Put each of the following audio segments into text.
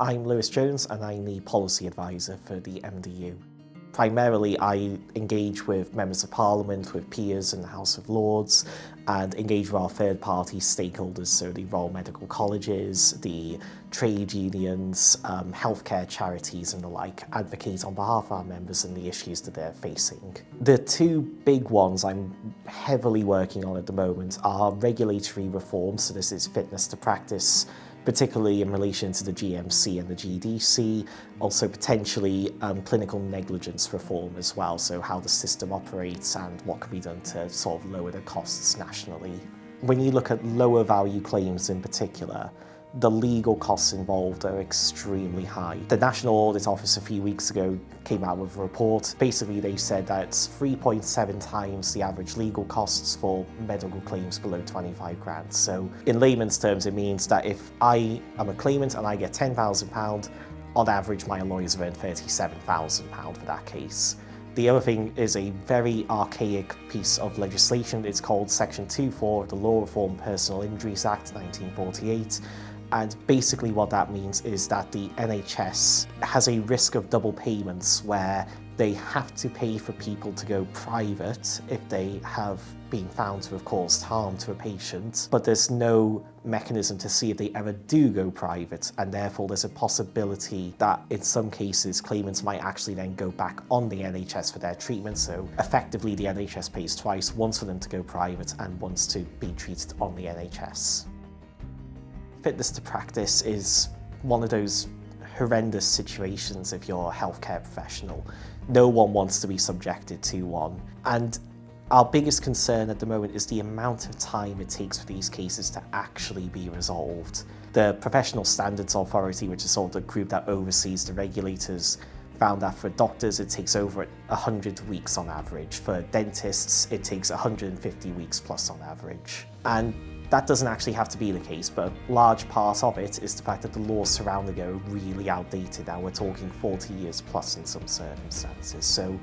I'm Lewis Jones and I'm the Policy Advisor for the MDU. Primarily, I engage with members of Parliament, with peers in the House of Lords, and engage with our third-party stakeholders, so the Royal Medical Colleges, the trade unions, healthcare charities and the like, advocate on behalf of our members and the issues that they're facing. The two big ones I'm heavily working on at the moment are regulatory reform, so this is fitness to practice, particularly in relation to the GMC and the GDC, also potentially clinical negligence reform as well, so how the system operates and what can be done to sort of lower the costs nationally. When you look at lower value claims in particular, the legal costs involved are extremely high. The National Audit Office a few weeks ago came out with a report. Basically, they said that it's 3.7 times the average legal costs for medical claims below 25 grand. So in layman's terms, it means that if I am a claimant and I get £10,000, on average, my lawyers have earned £37,000 for that case. The other thing is a very archaic piece of legislation. It's called Section 2.4 of the Law Reform Personal Injuries Act 1948. And basically what that means is that the NHS has a risk of double payments where they have to pay for people to go private if they have been found to have caused harm to a patient, but there's no mechanism to see if they ever do go private, and therefore there's a possibility that in some cases claimants might actually then go back on the NHS for their treatment. So effectively the NHS pays twice, once for them to go private and once to be treated on the NHS. Fitness to practice is one of those horrendous situations if you're a healthcare professional. No one wants to be subjected to one. And our biggest concern at the moment is the amount of time it takes for these cases to actually be resolved. The Professional Standards Authority, which is sort of the group that oversees the regulators, found that for doctors it takes over 100 weeks on average. For dentists it takes 150 weeks plus on average. And that doesn't actually have to be the case, but a large part of it is the fact that the laws surrounding it are really outdated now. We're talking 40 years plus in some circumstances. So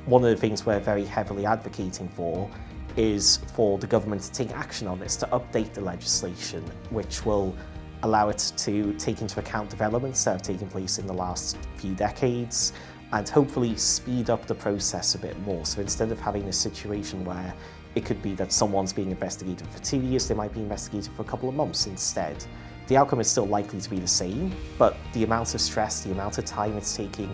one of the things we're very heavily advocating for is for the government to take action on this, to update the legislation, which will allow it to take into account developments that have taken place in the last few decades and hopefully speed up the process a bit more. So instead of having a situation where it could be that someone's being investigated for 2 years, they might be investigated for a couple of months instead. The outcome is still likely to be the same, but the amount of stress, the amount of time it's taking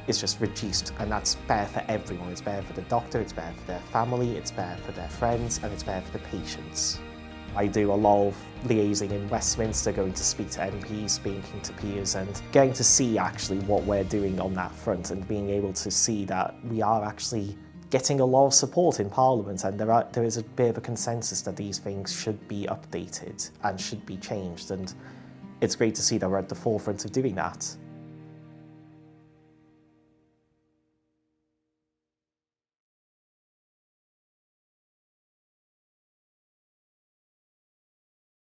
is just reduced, and that's better for everyone. It's better for the doctor, it's better for their family, it's better for their friends, and it's better for the patients. I do a lot of liaising in Westminster, going to speak to MPs, speaking to peers, and getting to see actually what we're doing on that front, and being able to see that we are actually getting a lot of support in Parliament, and there is a bit of a consensus that these things should be updated and should be changed, and it's great to see that we're at the forefront of doing that.